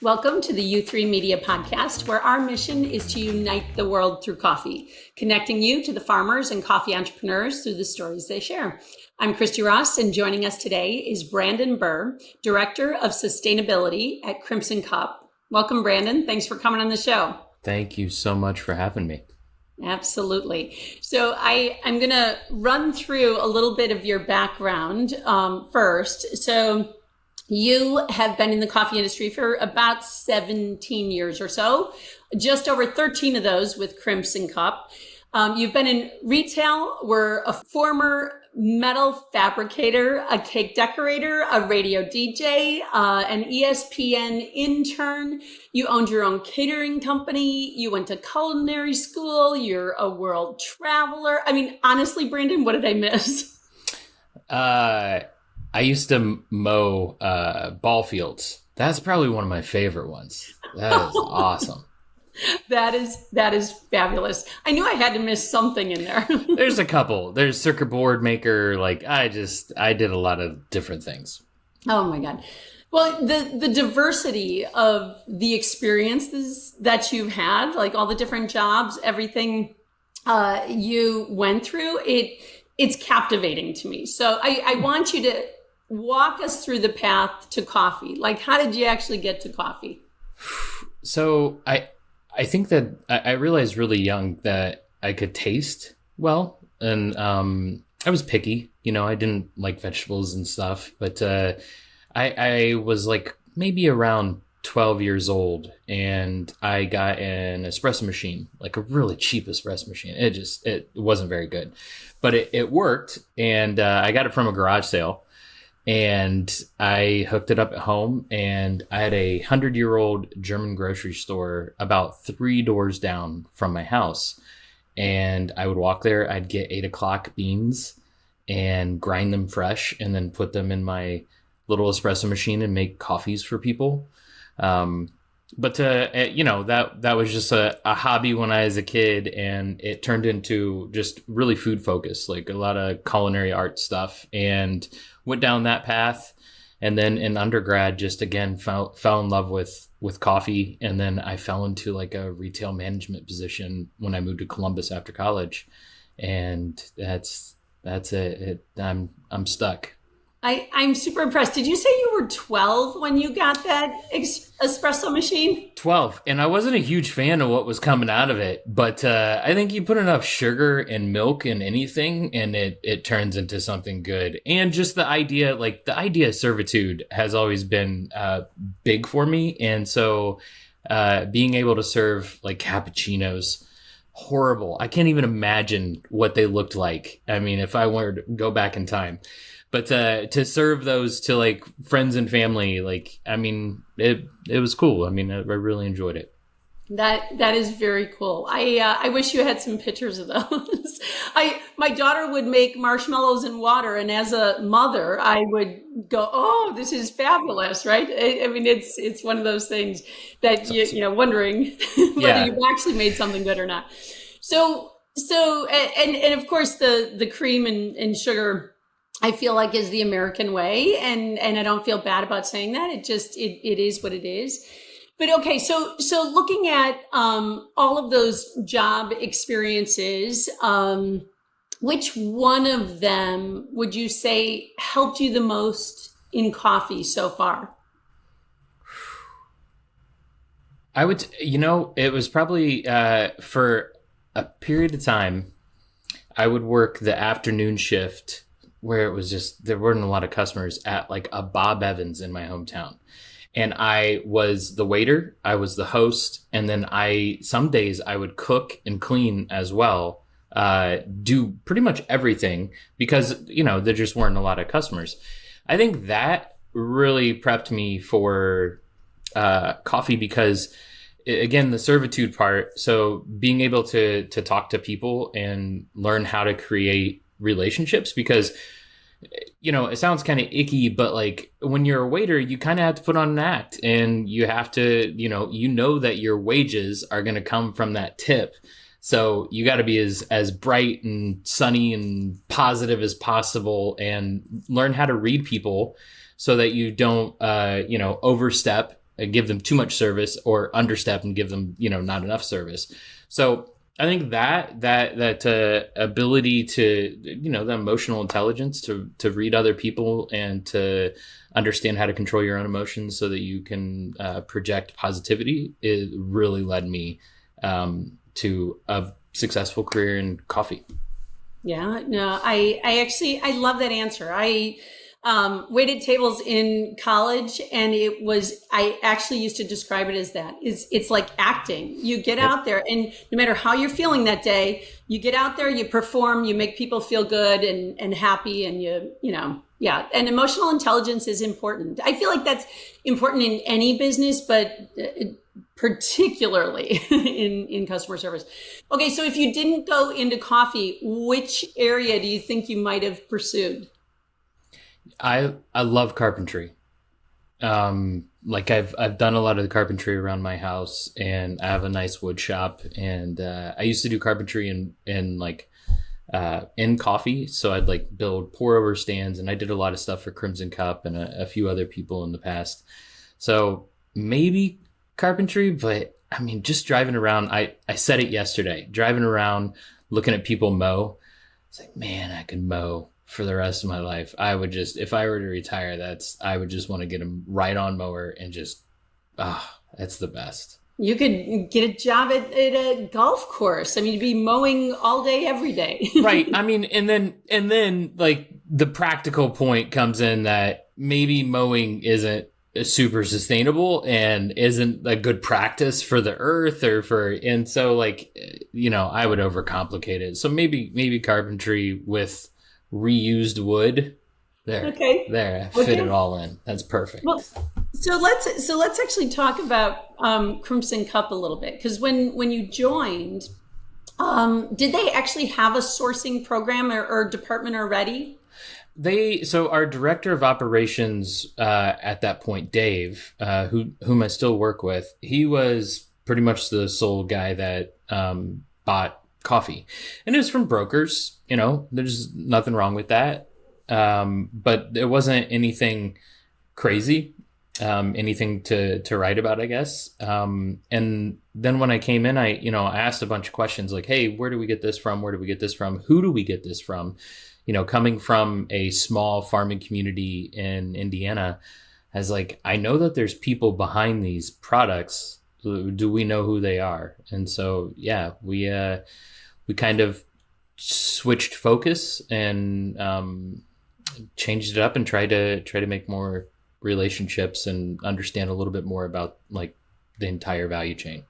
Welcome to the U3 Media Podcast, where our mission is to unite the world through coffee, connecting you to the farmers and coffee entrepreneurs through the stories they share. I'm Christy Ross, and joining us today is Brandon Burr, Director of Sustainability at Crimson Cup. Welcome, Brandon. Thanks for coming on the show. Thank you so much for having me. Absolutely. So I'm going to run through a little bit of your background first. So you have been in the coffee industry for about 17 years or so, just over 13 of those with Crimson Cup. You've been in retail, were a former metal fabricator, a cake decorator, a radio DJ, an ESPN intern. You owned your own catering company. You went to culinary school. You're a world traveler. I mean, honestly, Brandon, what did I miss? I used to mow ball fields. That's probably one of my favorite ones. That is awesome. That is fabulous. I knew I had to miss something in there. There's a couple. There's circuit board maker. I did a lot of different things. Oh my God. Well, the diversity of the experiences that you've had, like all the different jobs, everything you went through, it's captivating to me. So I want you to walk us through the path to coffee. Like, how did you actually get to coffee? So I think that I realized really young that I could taste well, and I was picky. I didn't like vegetables and stuff, but I was like maybe around 12 years old, and I got an espresso machine, like a really cheap espresso machine. It wasn't very good, but it worked, and I got it from a garage sale. And I hooked it up at home, and I had a 100-year-old German grocery store about 3 doors down from my house. And I would walk there, I'd get 8 o'clock beans and grind them fresh and then put them in my little espresso machine and make coffees for people. But that was just a hobby when I was a kid, and it turned into just really food focused, like a lot of culinary art stuff, and went down that path. And then in undergrad, just again, fell in love with coffee. And then I fell into like a retail management position when I moved to Columbus after college. And that's it. I'm stuck. I'm super impressed. Did you say you were 12 when you got that espresso machine? 12. And I wasn't a huge fan of what was coming out of it. But I think you put enough sugar and milk in anything, and it turns into something good. And just the idea of servitude has always been big for me. And so being able to serve like cappuccinos, horrible. I can't even imagine what they looked like. I mean, if I were to go back in time. But to serve those to like friends and family, it was cool. I mean, I really enjoyed it. That is very cool. I wish you had some pictures of those. My daughter would make marshmallows in water, and as a mother, I would go, "Oh, this is fabulous!" Right? I mean, it's one of those things that you wondering whether you've actually made something good or not. So and of course the cream and sugar, I feel like, is the American way, and I don't feel bad about saying that. It is what it is. But okay, so looking at all of those job experiences, which one of them would you say helped you the most in coffee so far? I would, it was probably for a period of time, I would work the afternoon shift, where it was just, there weren't a lot of customers, at like a Bob Evans in my hometown. And I was the waiter, I was the host, and then some days I would cook and clean as well, do pretty much everything because, there just weren't a lot of customers. I think that really prepped me for coffee because, again, the servitude part. So being able to talk to people and learn how to create relationships, because it sounds kind of icky, but like when you're a waiter, you kind of have to put on an act, and you have to, that your wages are going to come from that tip. So you got to be as bright and sunny and positive as possible, and learn how to read people so that you don't, overstep give them too much service or understep and give them, not enough service. So I think that ability to, the emotional intelligence to read other people and to understand how to control your own emotions so that you can project positivity, it really led me to a successful career in coffee. Yeah, no, I love that answer. I waited tables in college, and I actually used to describe it as that. It's like acting. You get Yep. out there, and no matter how you're feeling that day, you get out there, you perform, you make people feel good and happy, and yeah. And emotional intelligence is important. I feel like that's important in any business, but particularly in customer service. Okay, so if you didn't go into coffee, which area do you think you might have pursued? I love carpentry. Like I've done a lot of the carpentry around my house, and I have a nice wood shop, and I used to do carpentry in coffee. So I'd like build pour over stands, and I did a lot of stuff for Crimson Cup and a few other people in the past. So maybe carpentry, but I mean, just driving around, I said it yesterday, driving around, looking at people mow. It's like, man, I could mow for the rest of my life. I would just, if I were to retire, I would just want to get a right on mower and just, that's the best. You could get a job at a golf course. I mean, you'd be mowing all day, every day. Right. I mean, and then like the practical point comes in that maybe mowing isn't super sustainable and isn't a good practice for the earth and so like, I would overcomplicate it. So maybe carpentry with reused wood. Okay. There, I fit it all in. That's perfect. Well, so let's actually talk about Crimson Cup a little bit, because when you joined, did they actually have a sourcing program or department already? So our director of operations at that point, Dave, whom I still work with, he was pretty much the sole guy that bought coffee, and it was from brokers. There's nothing wrong with that, but there wasn't anything crazy, anything to write about, I guess. And then when I came in, I asked a bunch of questions like, hey, where do we get this from? Where do we get this from? Who do we get this from? Coming from a small farming community in Indiana, as like, I know that there's people behind these products. Do we know who they are? And so, yeah, we kind of switched focus and changed it up and tried to make more relationships and understand a little bit more about like the entire value chain.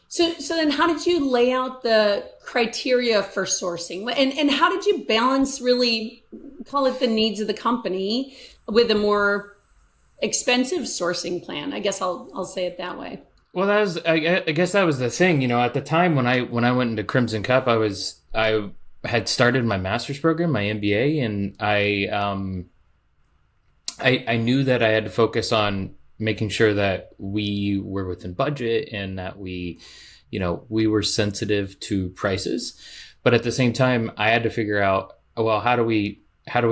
So then how did you lay out the criteria for sourcing? And how did you balance, really call it the needs of the company, with a more expensive sourcing plan? I guess I'll say it that way. Well, I guess that was the thing, at the time when I went into Crimson Cup, I had started my master's program, my MBA, and I knew that I had to focus on making sure that we were within budget and that we were sensitive to prices. But at the same time, I had to figure out, well, how do we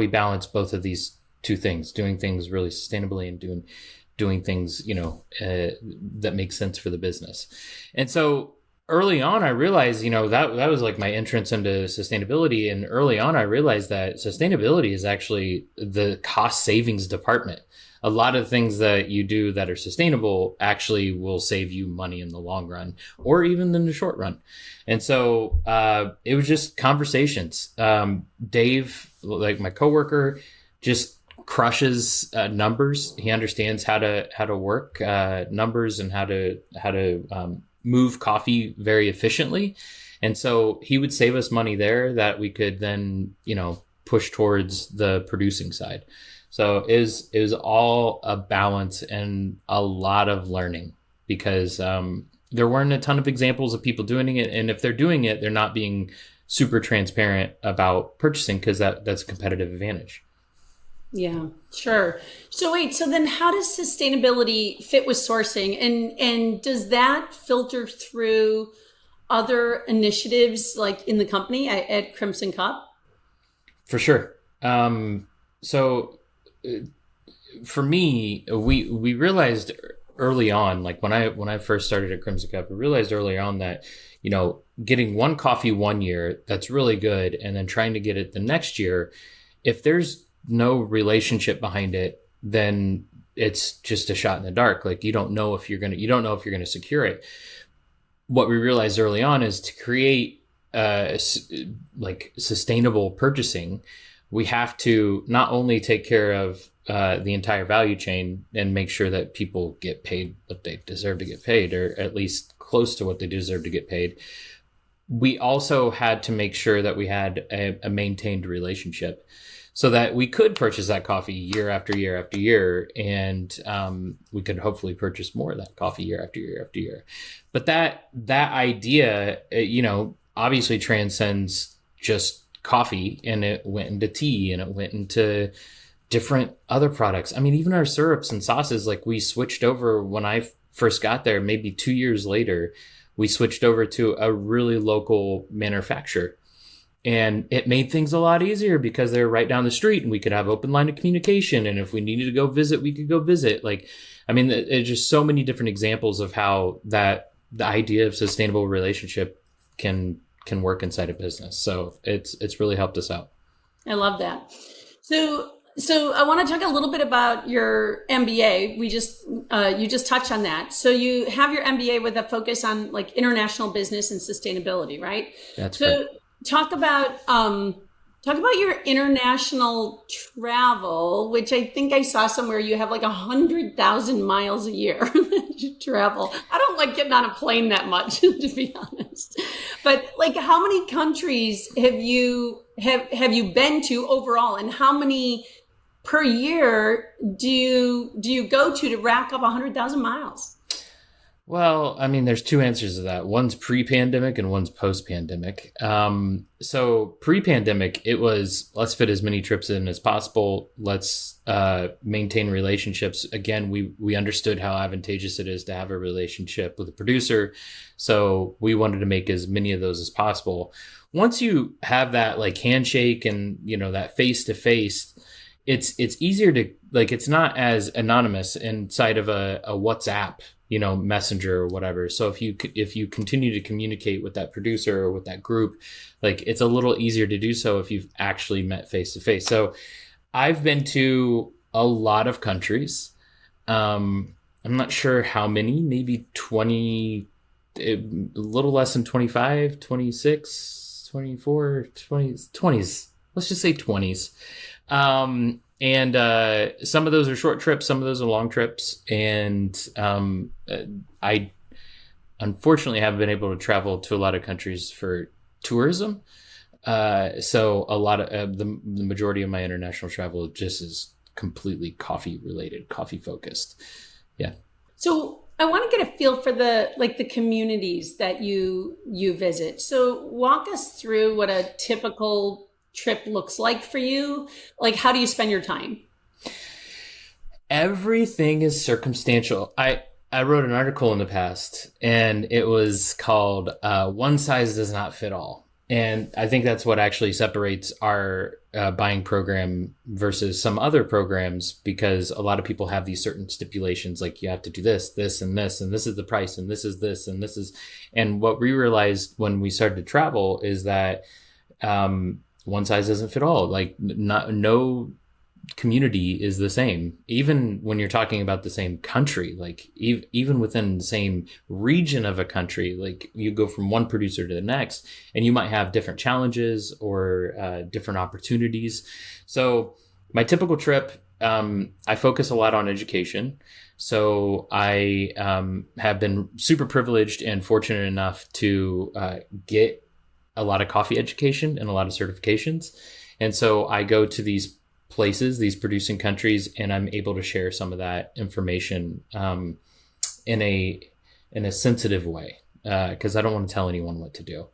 balance both of these two things, doing things really sustainably and doing things, that make sense for the business. And so early on, I realized, that was like my entrance into sustainability. And early on, I realized that sustainability is actually the cost savings department. A lot of things that you do that are sustainable actually will save you money in the long run or even in the short run. And so it was just conversations. Dave, like my coworker, just crushes numbers. He understands how to work numbers and how to move coffee very efficiently. And so he would save us money there that we could then, push towards the producing side. So it was all a balance and a lot of learning, because there weren't a ton of examples of people doing it. And if they're doing it, they're not being super transparent about purchasing, because that's a competitive advantage. Yeah, sure. So then how does sustainability fit with sourcing? And does that filter through other initiatives like in the company at Crimson Cup? For sure. So for me, we realized early on, like when I first started at Crimson Cup, I realized early on that, getting one coffee one year that's really good, and then trying to get it the next year, if there's no relationship behind it, then it's just a shot in the dark. Like you don't know if you're gonna secure it. What we realized early on is to create like sustainable purchasing, we have to not only take care of the entire value chain and make sure that people get paid what they deserve to get paid, or at least close to what they deserve to get paid. We also had to make sure that we had a maintained relationship so that we could purchase that coffee year after year after year. And we could hopefully purchase more of that coffee year after year after year. But that idea, obviously transcends just coffee, and it went into tea, and it went into different other products. I mean, even our syrups and sauces, like we switched over when I first got there, maybe 2 years later, we switched over to a really local manufacturer. And it made things a lot easier because they're right down the street and we could have open line of communication. And if we needed to go visit, we could go visit. Like, I mean, there's just so many different examples of how the idea of sustainable relationship can work inside a business. So it's really helped us out. I love that. So I want to talk a little bit about your MBA. You just touched on that. So you have your MBA with a focus on like international business and sustainability, right? That's so right. talk about your international travel, which I think I saw somewhere you have like 100,000 miles a year that you travel. I don't like getting on a plane that much, to be honest. But like, how many countries have you been to overall, and how many per year do you go to rack up 100,000 miles? Well, I mean, there's two answers to that. One's pre-pandemic and one's post-pandemic. So pre-pandemic, it was, let's fit as many trips in as possible. Let's maintain relationships. Again, we understood how advantageous it is to have a relationship with a producer. So we wanted to make as many of those as possible. Once you have that like handshake and, that face-to-face, it's easier to, like, it's not as anonymous inside of a WhatsApp, messenger or whatever. So if you continue to communicate with that producer or with that group, like, it's a little easier to do so if you've actually met face to face. So I've been to a lot of countries. I'm not sure how many, maybe 20, a little less than 25, 26, 24, 20, 20s. Let's just say 20s. And some of those are short trips, some of those are long trips. And I unfortunately haven't been able to travel to a lot of countries for tourism. So a lot of the majority of my international travel just is completely coffee related, coffee focused. Yeah. So I want to get a feel for the communities that you visit. So walk us through what a typical trip looks like for you. Like, how do you spend your time? Everything is circumstantial. I wrote an article in the past, and it was called One Size Does Not Fit All. And I think that's what actually separates our buying program versus some other programs, because a lot of people have these certain stipulations, like you have to do this, this, and this is the price, and this is this, and this is. And what we realized when we started to travel is that one size doesn't fit all. Like, no community is the same. Even when you're talking about the same country, like even within the same region of a country, like you go from one producer to the next, and you might have different challenges or different opportunities. So my typical trip, I focus a lot on education. So I have been super privileged and fortunate enough to get a lot of coffee education and a lot of certifications. And so I go to these places, these producing countries, and I'm able to share some of that information in a sensitive way, because I don't want to tell anyone what to do.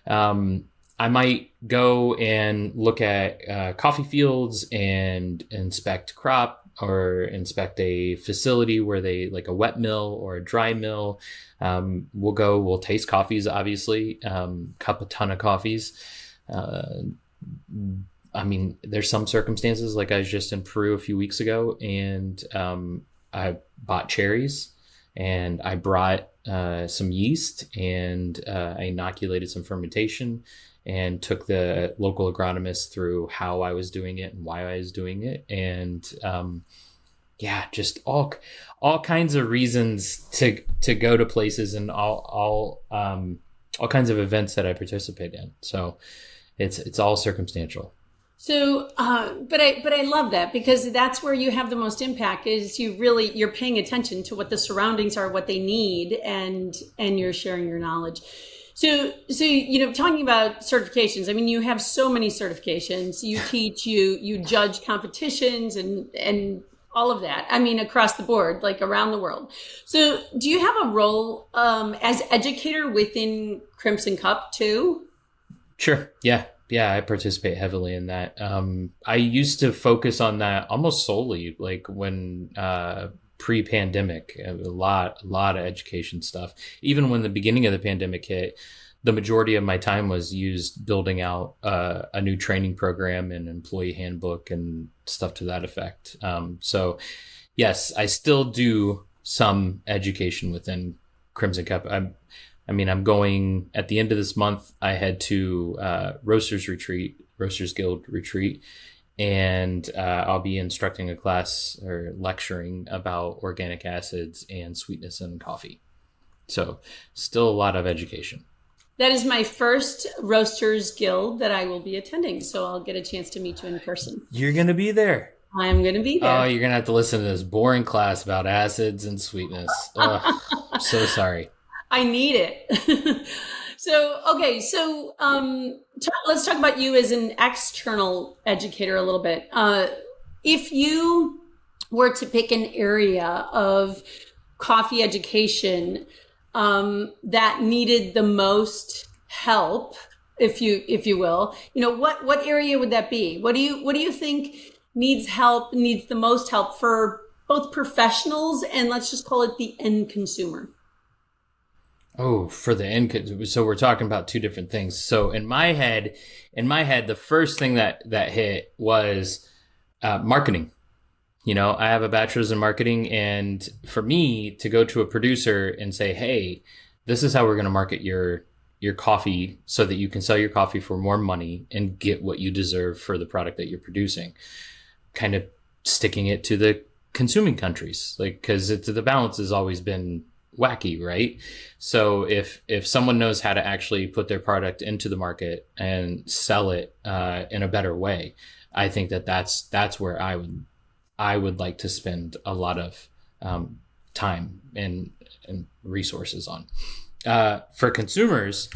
I might go and look at coffee fields and inspect crop, or inspect a facility where they, like a wet mill or a dry mill. We'll taste coffees, obviously, cup a ton of coffees. I mean, there's some circumstances, like I was just in Peru a few weeks ago, and I bought cherries. and I brought some yeast, and I inoculated some fermentation, and took the local agronomist through how I was doing it and why I was doing it, and yeah, just all kinds of reasons to go to places, and all kinds of events that I participate in. So it's all circumstantial. So, but I love that, because that's where you have the most impact, is you're paying attention to what the surroundings are, what they need, and you're sharing your knowledge. So talking about certifications, I mean, you have so many certifications. You teach, you judge competitions, and all of that. I mean, across the board, like around the world. So, do you have a role as educator within Crimson Cup too? Sure. Yeah. Yeah. I participate heavily in that. I used to focus on that almost solely, like when, pre-pandemic, a lot of education stuff. Even when the beginning of the pandemic hit, the majority of my time was used building out a new training program and employee handbook and stuff to that effect. So yes, I still do some education within Crimson Cup. I'm going at the end of this month. I head to Roasters Guild retreat, and I'll be instructing a class or lecturing about organic acids and sweetness in coffee. So still a lot of education. That is my first Roasters Guild that I will be attending, so I'll get a chance to meet you in person. You're going to be there. I'm going to be there. Oh, you're going to have to listen to this boring class about acids and sweetness. Oh, I'm so sorry. I need it. Let's talk about you as an external educator a little bit. If you were to pick an area of coffee education that needed the most help, if you will, what area would that be? What do you think needs the most help for both professionals and, let's just call it, the end consumer? Oh, for the end. So we're talking about two different things. So in my head, the first thing that hit was marketing. I have a bachelor's in marketing, and for me to go to a producer and say, "Hey, this is how we're going to market your coffee so that you can sell your coffee for more money and get what you deserve for the product that you're producing," kind of sticking it to the consuming countries, like, because the balance has always been wacky, right? So if someone knows how to actually put their product into the market and sell it in a better way, I think that's where I would like to spend a lot of time and resources on. For consumers,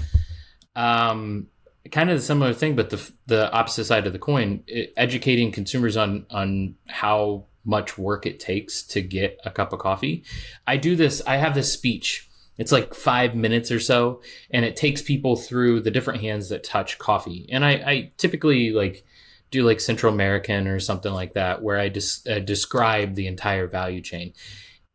kind of a similar thing, but the opposite side of the coin, educating consumers on how much work it takes to get a cup of coffee. I have this speech. It's like 5 minutes or so, and it takes people through the different hands that touch coffee. And I typically do like Central American or something like that, where I describe the entire value chain.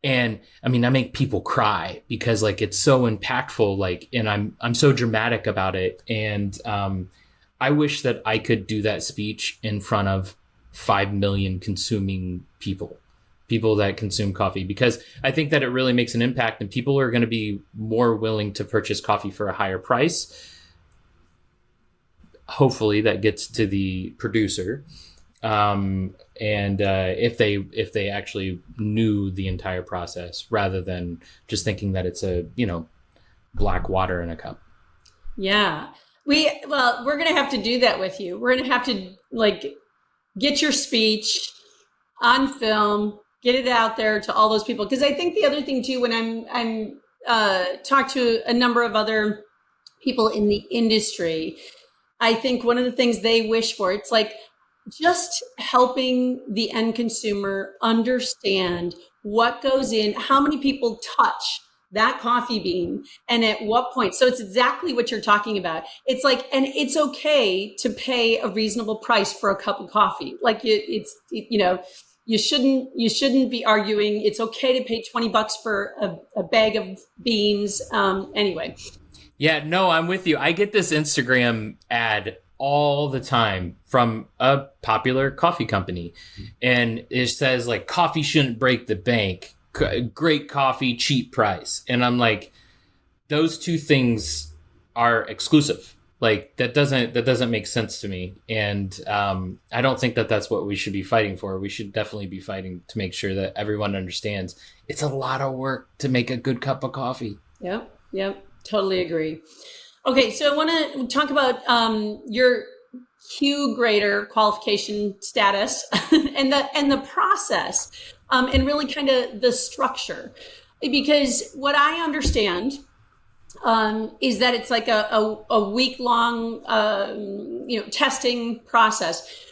And I mean, I make people cry because it's so impactful, and I'm so dramatic about it. And I wish that I could do that speech in front of 5 million consuming people that consume coffee, because I think that it really makes an impact, and people are going to be more willing to purchase coffee for a higher price. Hopefully that gets to the producer. And if they actually knew the entire process rather than just thinking that it's black water in a cup. Yeah. We're going to have to do that with you. We're going to have to get your speech on film, get it out there to all those people. Because I think the other thing too, when I'm talked to a number of other people in the industry, I think one of the things they wish for, it's just helping the end consumer understand what goes in, how many people touch that coffee bean, and at what point. So it's exactly what you're talking about. It's and it's okay to pay a reasonable price for a cup of coffee. You shouldn't be arguing. It's okay to pay $20 for a bag of beans. Anyway. Yeah, no, I'm with you. I get this Instagram ad all the time from a popular coffee company, and it says coffee shouldn't break the bank. great coffee, cheap price. And I'm like, those two things are exclusive. Like that doesn't make sense to me. And I don't think that that's what we should be fighting for. We should definitely be fighting to make sure that everyone understands it's a lot of work to make a good cup of coffee. Yep. Yep. Totally agree. Okay. So I want to talk about your Q grader qualification status and the process and really kind of the structure, because what I understand is that it's like a week long testing process.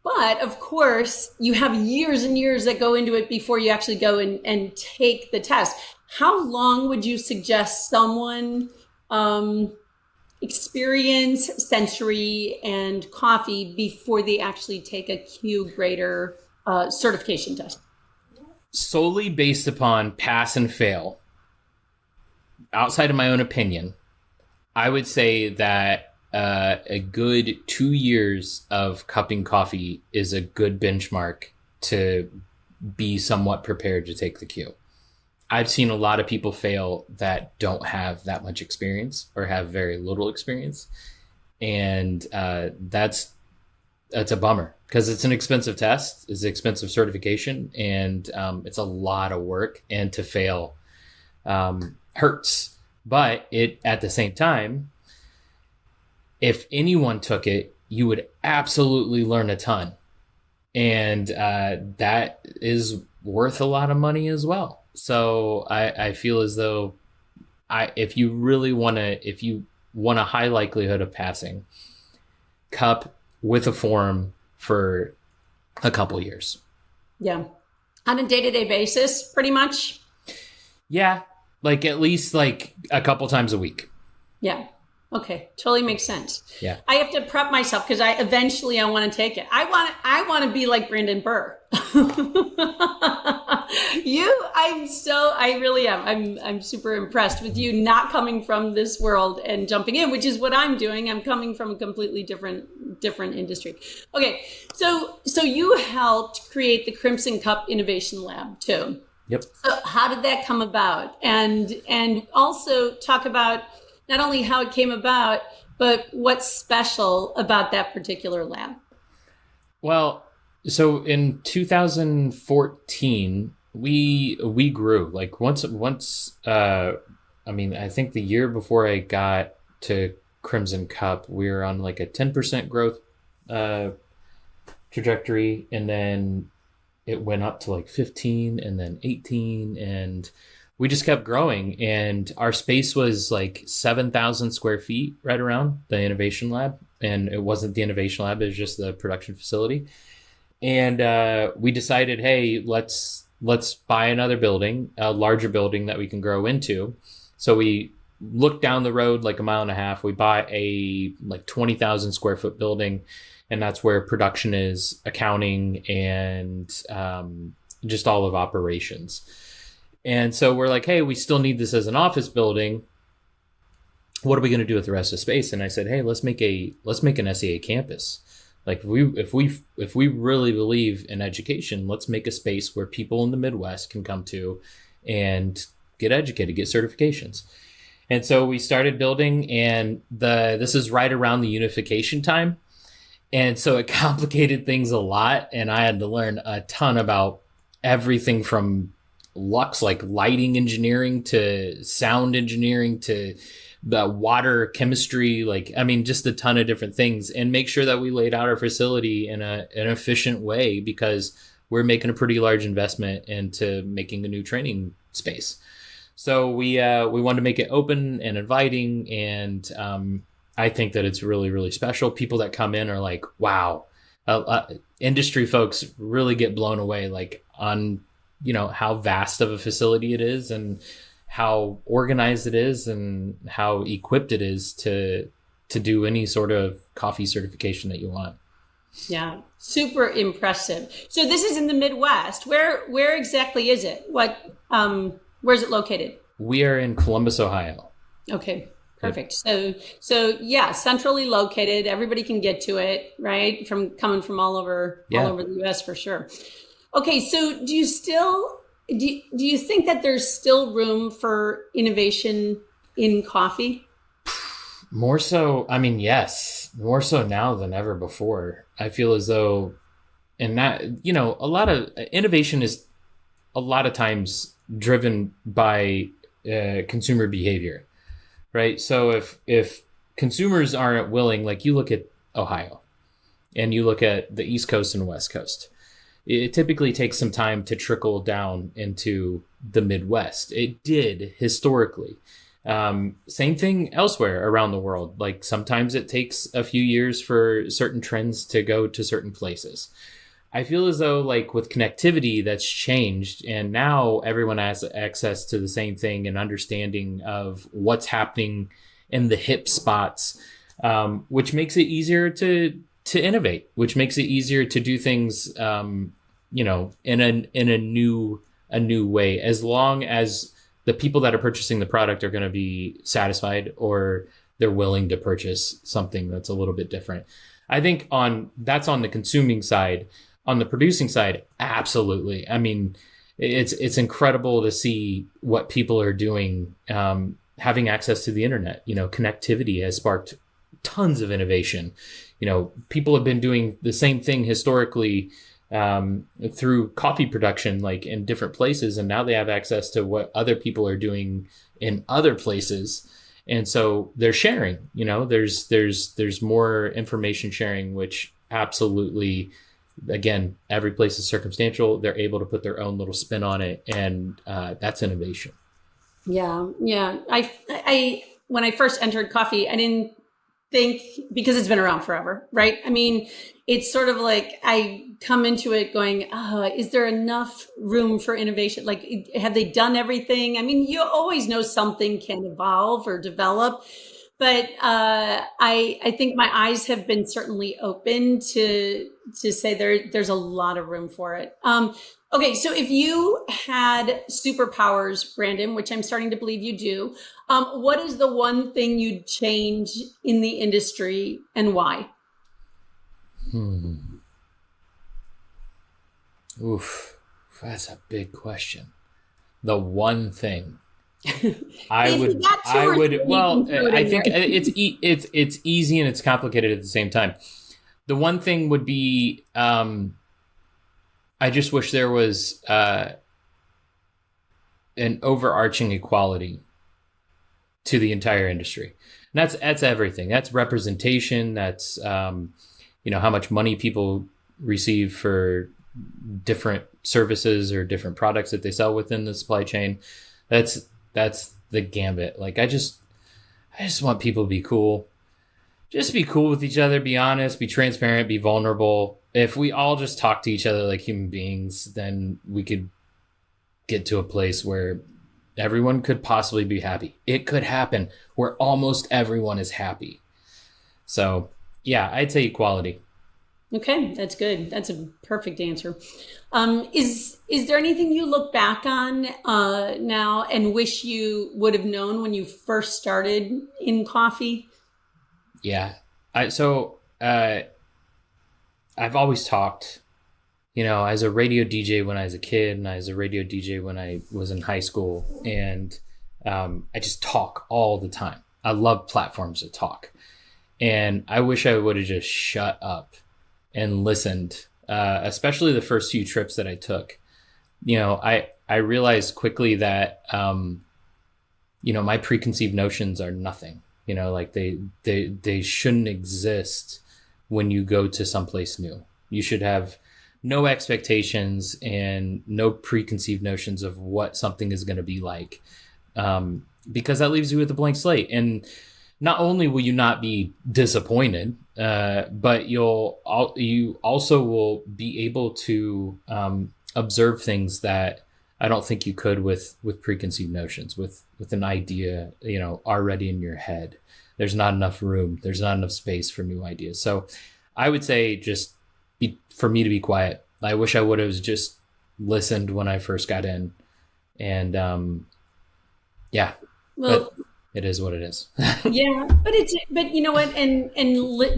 But of course, you have years and years that go into it before you actually go and take the test. How long would you suggest someone experience sensory and coffee before they actually take a Q grader certification test? Solely based upon pass and fail, outside of my own opinion, I would say that a good 2 years of cupping coffee is a good benchmark to be somewhat prepared to take the Q. I've seen a lot of people fail that don't have that much experience or have very little experience. And that's a bummer because it's an expensive test, it's an expensive certification, and it's a lot of work. And to fail hurts. But it at the same time, if anyone took it, you would absolutely learn a ton. And that is worth a lot of money as well. So I feel as though if you want a high likelihood of passing, cup with a form for a couple years. Yeah. On a day-to-day basis, pretty much? Yeah. Like at least like a couple times a week. Yeah. Okay. Totally makes sense. Yeah. I have to prep myself because I want to take it. I want to be like Brandon Burr. I really am. I'm super impressed with you not coming from this world and jumping in, which is what I'm doing. I'm coming from a completely different industry. Okay. So you helped create the Crimson Cup Innovation Lab too. Yep. So how did that come about? And also talk about not only how it came about, but what's special about that particular lab. Well, so in 2014, we grew like once. I think the year before I got to Crimson Cup, we were on like a 10% growth trajectory, and then it went up to like 15 and then 18, and we just kept growing. And our space was like 7,000 square feet right around the innovation lab. And it wasn't the innovation lab, it was just the production facility. And we decided, hey, let's buy another building, a larger building that we can grow into. So we looked down the road like a mile and a half. We bought a like 20,000 square foot building, and that's where production is, accounting, and just all of operations. And so we're like, hey, we still need this as an office building. What are we going to do with the rest of the space? And I said, hey, let's make an SEA campus. Like if we really believe in education, let's make a space where people in the Midwest can come to and get educated, get certifications. And so we started building, and this is right around the unification time. And so it complicated things a lot, and I had to learn a ton about everything from lux, like lighting engineering, to sound engineering, to the water chemistry, just a ton of different things, and make sure that we laid out our facility in an efficient way, because we're making a pretty large investment into making a new training space. So we wanted to make it open and inviting, and I think that it's really, really special. People that come in are like, wow. Industry folks really get blown away, like on, how vast of a facility it is, and how organized it is, and how equipped it is to do any sort of coffee certification that you want. Yeah, super impressive. So this is in the Midwest. Where exactly is it? Where's it located? We are in Columbus, Ohio. Okay, perfect. So yeah, centrally located. Everybody can get to it, right? Coming from all over the US for sure. Okay, so do you still do you think that there's still room for innovation in coffee? More so, I mean, yes, more so now than ever before. I feel as though, and that, a lot of innovation is a lot of times driven by consumer behavior, right? So if consumers aren't willing, like you look at Ohio and you look at the East Coast and West Coast, it typically takes some time to trickle down into the Midwest. It did historically. Same thing elsewhere around the world. Like sometimes it takes a few years for certain trends to go to certain places. I feel as though like with connectivity that's changed and now everyone has access to the same thing and understanding of what's happening in the hip spots, which makes it easier to innovate, which makes it easier to do things, in a new way, as long as the people that are purchasing the product are going to be satisfied or they're willing to purchase something that's a little bit different. I think that's on the consuming side. On the producing side, absolutely. I mean, it's incredible to see what people are doing, having access to the internet. Connectivity has sparked tons of innovation. People have been doing the same thing historically through coffee production, like in different places, and now they have access to what other people are doing in other places, and so they're sharing. There's more information sharing, which absolutely, again, every place is circumstantial. They're able to put their own little spin on it, and that's innovation. Yeah, yeah. I when I first entered coffee, I didn't think, because it's been around forever, right? I mean, it's sort of like I come into it going, is there enough room for innovation? Like, have they done everything? I mean, you always know something can evolve or develop, but I think my eyes have been certainly open to say there's a lot of room for it. Okay, so if you had superpowers, Brandon, which I'm starting to believe you do, what is the one thing you'd change in the industry and why? Oof, that's a big question. The one thing If you got two or three, you can throw it I in think there. it's easy and it's complicated at the same time. The one thing would be, I just wish there was an overarching equality to the entire industry. And that's everything. That's representation. That's how much money people receive for different services or different products that they sell within the supply chain. That's the gambit. Like I just want people to be cool. Just be cool with each other, be honest, be transparent, be vulnerable. If we all just talk to each other like human beings, then we could get to a place where everyone could possibly be happy. It could happen where almost everyone is happy. So, yeah, I'd say equality. Okay, that's good. That's a perfect answer. Is there anything you look back on now and wish you would have known when you first started in coffee? Yeah. I've always talked, as a radio DJ when I was a kid, and as a radio DJ when I was in high school, and I just talk all the time. I love platforms to talk, and I wish I would have just shut up and listened, especially the first few trips that I took. I realized quickly that my preconceived notions are nothing. Like they shouldn't exist when you go to someplace new. You should have no expectations and no preconceived notions of what something is going to be like, because that leaves you with a blank slate. And not only will you not be disappointed, but you also will be able to observe things that I don't think you could with preconceived notions, with an idea, already in your head. There's not enough room. There's not enough space for new ideas. So I would say for me to be quiet. I wish I would have just listened when I first got in. And yeah, Well, but it is what it is. yeah, but you know what,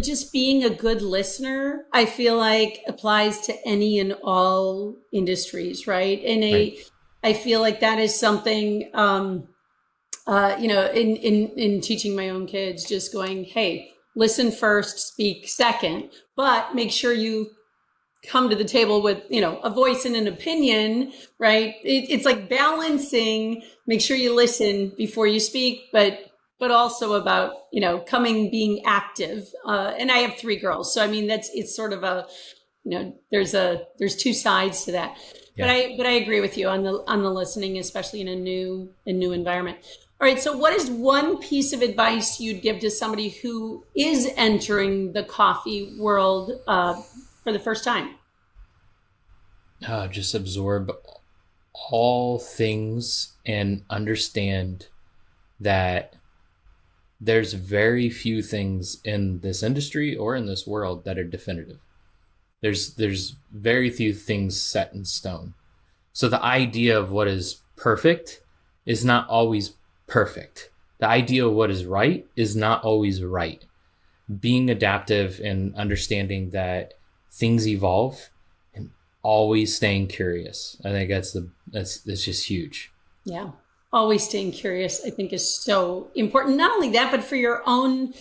just being a good listener, I feel like applies to any and all industries, right? Right. I feel like that is something, in teaching my own kids, just going, hey, listen first, speak second, but make sure you come to the table with, a voice and an opinion, right? It's like balancing, make sure you listen before you speak, but also about, being active. And I have three girls. So, I mean, it's sort of there's two sides to that. But Yeah. I agree with you on the listening, especially in a new environment. All right. So what is one piece of advice you'd give to somebody who is entering the coffee world for the first time? Just absorb all things and understand that there's very few things in this industry or in this world that are definitive. There's very few things set in stone. So the idea of what is perfect is not always perfect. The idea of what is right is not always right. Being adaptive and understanding that things evolve and always staying curious. I think that's just huge. Yeah. Always staying curious, I think, is so important. Not only that, but for your own,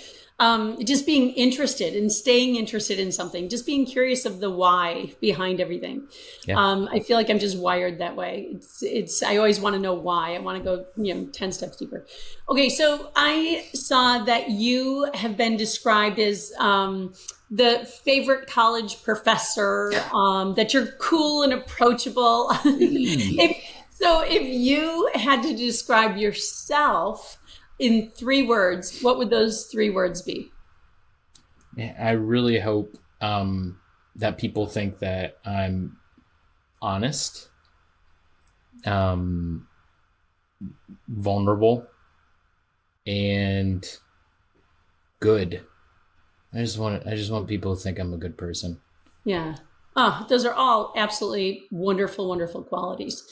just being interested and staying interested in something, just being curious of the why behind everything. Yeah. I feel like I'm just wired that way. I always want to know why. I want to go, 10 steps deeper. Okay. So I saw that you have been described as, the favorite college professor, that you're cool and approachable. If you had to describe yourself in 3 words, what would those 3 words be? I really hope that people think that I'm honest, vulnerable, and good. I just want people to think I'm a good person. Yeah. Oh, those are all absolutely wonderful, wonderful qualities.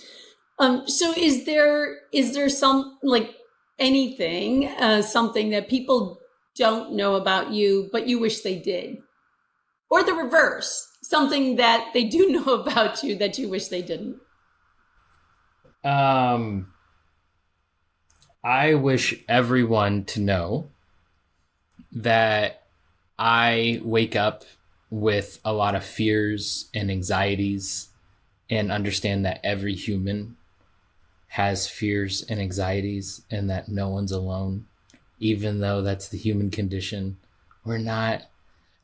So is there some, like, anything, something that people don't know about you, but you wish they did? Or the reverse, something that they do know about you that you wish they didn't? I wish everyone to know that I wake up with a lot of fears and anxieties, and understand that every human has fears and anxieties and that no one's alone, even though that's the human condition. We're not.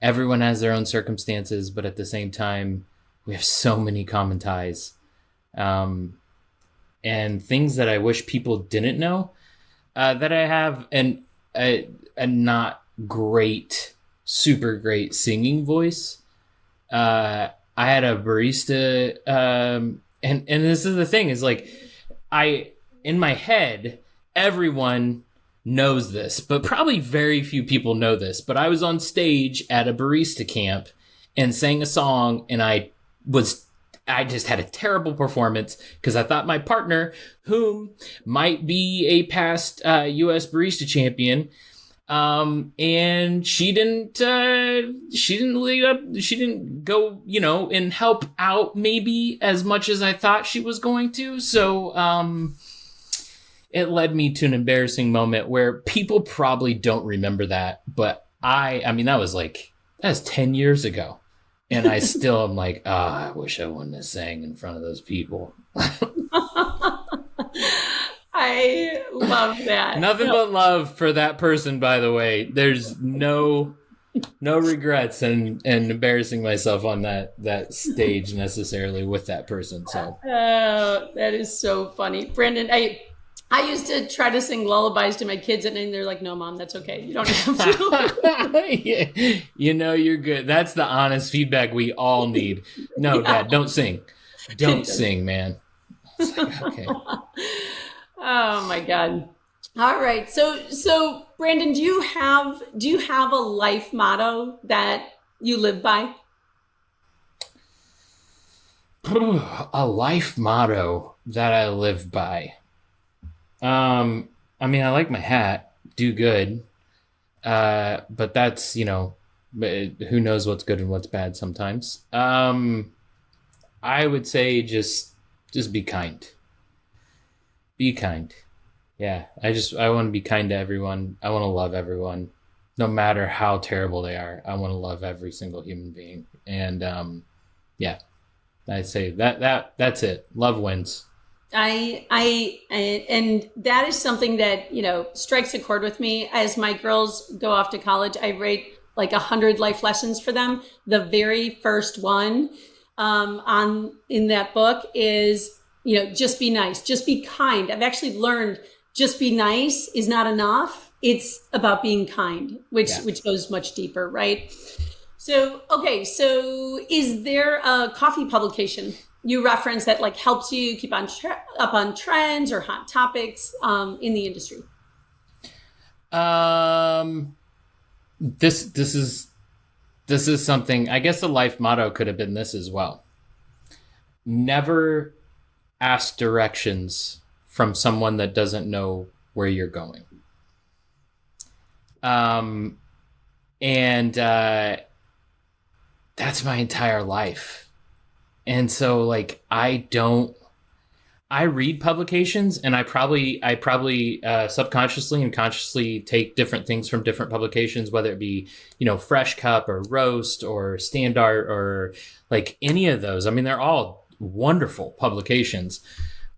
Everyone has their own circumstances, but at the same time, we have so many common ties. And things that I wish people didn't know, that I have a not great, super great singing voice. I had a barista, and this is the thing, is like, in my head, everyone knows this, but probably very few people know this, but I was on stage at a barista camp and sang a song, and I just had a terrible performance because I thought my partner, whom might be a past U.S. barista champion, and she didn't lead up, she didn't go, and help out maybe as much as I thought she was going to. So, it led me to an embarrassing moment where people probably don't remember that, but I mean, that was 10 years ago. And I still am like, I wish I wouldn't have sang in front of those people. I love that. Nothing but love for that person, by the way. There's no regrets and embarrassing myself on that stage necessarily with that person. So that is so funny. Brandon, I used to try to sing lullabies to my kids, and they're like, "No, Mom, that's okay. You don't have to." Yeah. You're good. That's the honest feedback we all need. No, yeah. Dad, don't sing. Don't sing, man. Okay. Oh my God. All right. So Brandon, do you have a life motto that you live by? A life motto that I live by. I mean, I like my hat, do good. But that's, who knows what's good and what's bad sometimes. I would say just be kind. Be kind. Yeah, I want to be kind to everyone. I want to love everyone, no matter how terrible they are. I want to love every single human being, and yeah, I'd say that's it. Love wins. And that is something that, strikes a chord with me. As my girls go off to college, I write like 100 life lessons for them. The very first one in that book is, just be nice, just be kind. I've actually learned just be nice is not enough. It's about being kind, which goes much deeper, right? So, okay. So is there a coffee publication you reference that like helps you keep up on trends or hot topics in the industry? This is something, I guess the life motto could have been this as well. Never ask directions from someone that doesn't know where you're going. And that's my entire life. And so like, I read publications, and I probably subconsciously and consciously take different things from different publications, whether it be, Fresh Cup or Roast or Standard or like any of those. I mean, they're all wonderful publications,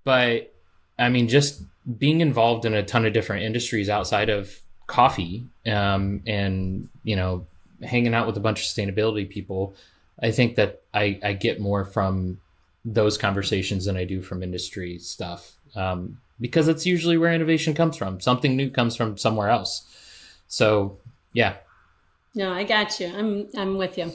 but I mean, just being involved in a ton of different industries outside of coffee, and, hanging out with a bunch of sustainability people, I think that I get more from those conversations than I do from industry stuff, because it's usually where innovation comes from. Something new comes from somewhere else. So, yeah. No, I got you. I'm with you.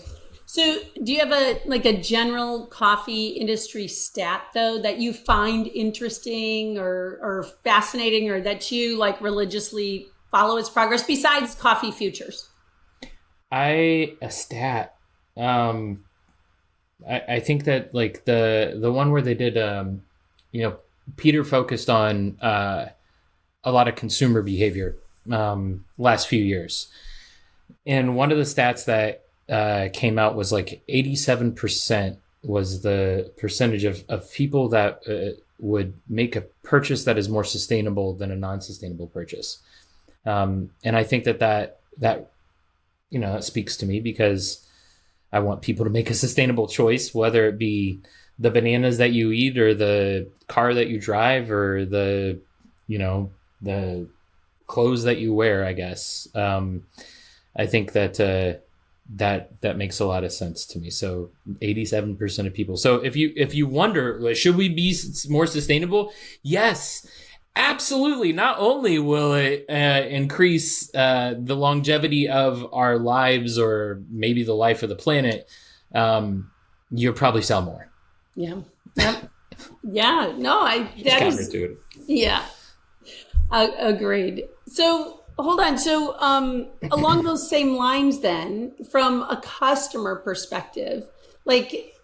So do you have a general coffee industry stat though that you find interesting or fascinating, or that you like religiously follow its progress besides coffee futures? A stat. I think that like the one where they did, Peter focused on a lot of consumer behavior last few years. And one of the stats that came out was like 87% was the percentage of people that would make a purchase that is more sustainable than a non-sustainable purchase. And I think that speaks to me, because I want people to make a sustainable choice, whether it be the bananas that you eat or the car that you drive or the clothes that you wear, I guess. I think that makes a lot of sense to me. So 87% of people. So if you wonder, should we be more sustainable? Yes, absolutely. Not only will it increase the longevity of our lives, or maybe the life of the planet, you'll probably sell more. Yeah. Yep. Yeah. No, that is counterintuitive. Yeah. Agreed. So hold on. So along those same lines, then, from a customer perspective, like,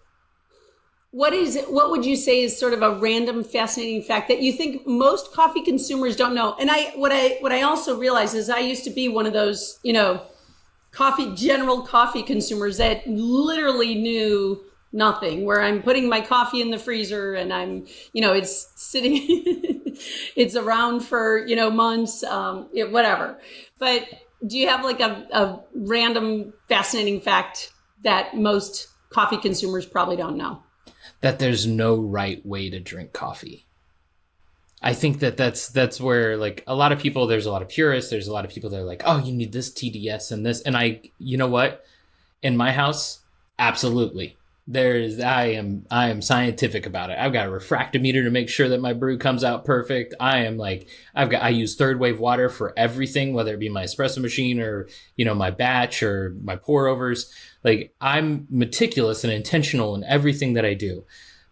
what would you say is sort of a random fascinating fact that you think most coffee consumers don't know? And what I also realize is I used to be one of those, general coffee consumers that literally knew nothing, where I'm putting my coffee in the freezer and I'm, it's sitting, it's around for, months, whatever. But do you have like a random fascinating fact that most coffee consumers probably don't know? That there's no right way to drink coffee. I think that's where, like, a lot of people, there's a lot of purists, there's a lot of people that are like, oh, you need this TDS and this. And you know what? In my house, absolutely. I am scientific about it. I've got a refractometer to make sure that my brew comes out perfect. I use third wave water for everything, whether it be my espresso machine or, my batch or my pour overs. Like, I'm meticulous and intentional in everything that I do.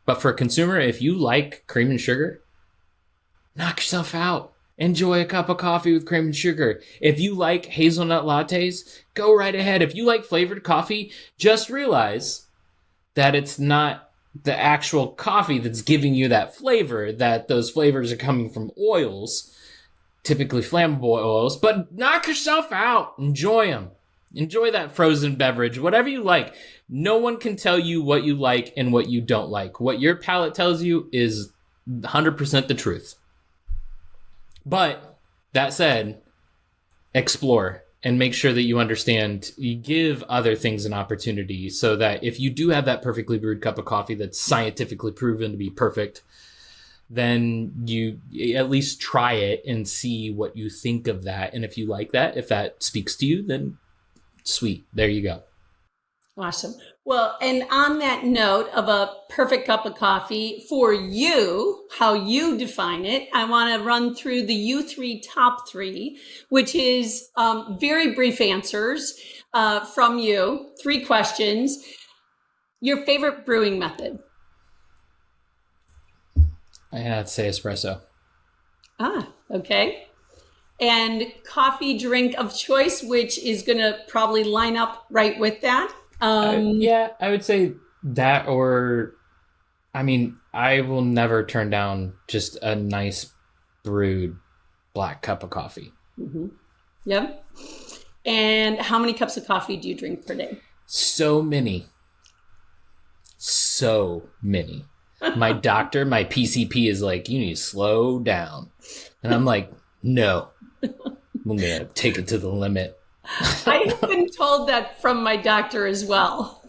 But for a consumer, if you like cream and sugar, knock yourself out. Enjoy a cup of coffee with cream and sugar. If you like hazelnut lattes, go right ahead. If you like flavored coffee, just realize that it's not the actual coffee that's giving you that flavor, that those flavors are coming from oils, typically flammable oils. But knock yourself out. Enjoy them. Enjoy that frozen beverage, whatever you like. No one can tell you what you like and what you don't like. What your palate tells you is 100% the truth. But that said, explore and make sure that you understand, you give other things an opportunity so that if you do have that perfectly brewed cup of coffee that's scientifically proven to be perfect, then you at least try it and see what you think of that. And if you like that, if that speaks to you, then sweet. There you go. Awesome. Well, and on that note of a perfect cup of coffee for you, how you define it, I want to run through the U3 top three, which is very brief answers from you. 3 questions. Your favorite brewing method? I'd say espresso. Okay. And coffee drink of choice, which is going to probably line up right with that. Yeah, I would say that, or, I mean, I will never turn down just a nice brewed black cup of coffee. Mm-hmm. Yep. And how many cups of coffee do you drink per day? So many. So many. My doctor, my PCP is like, you need to slow down. And I'm like, no, I'm going to take it to the limit. I have been told that from my doctor as well.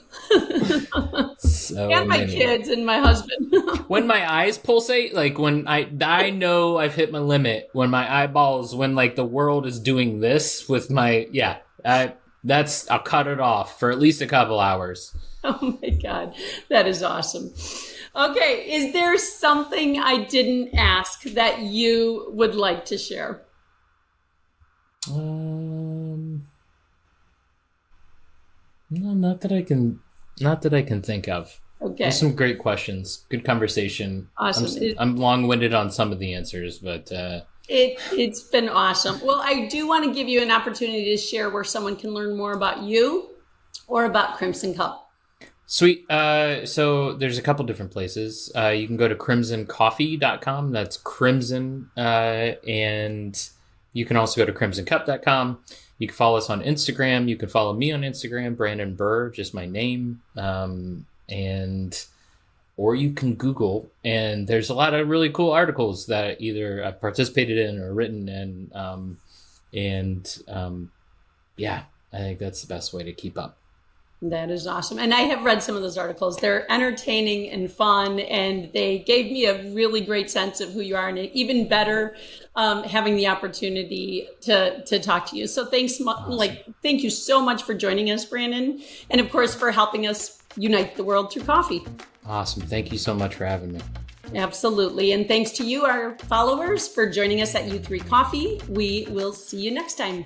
So and my many. Kids and my husband. When my eyes pulsate, like when I know I've hit my limit, when my eyeballs, when like the world is doing this with my, I'll cut it off for at least a couple hours. Oh my God, that is awesome. Okay, is there something I didn't ask that you would like to share? No, not that I can think of. Okay. There's some great questions. Good conversation. Awesome. I'm long-winded on some of the answers, but it's been awesome. Well, I do want to give you an opportunity to share where someone can learn more about you or about Crimson Cup. Sweet. So there's a couple different places. You can go to crimsoncoffee.com. That's Crimson. And you can also go to crimsoncup.com. You can follow us on Instagram. You can follow me on Instagram, Brandon Burr, just my name. Or you can Google, and there's a lot of really cool articles that either I've participated in or written in. I think that's the best way to keep up. That is awesome. And I have read some of those articles. They're entertaining and fun, and they gave me a really great sense of who you are, and even better, having the opportunity to talk to you. So Awesome. Thank you so much for joining us, Brandon. And of course, for helping us unite the world through coffee. Awesome. Thank you so much for having me. Absolutely. And thanks to you, our followers, for joining us at U3 Coffee. We will see you next time.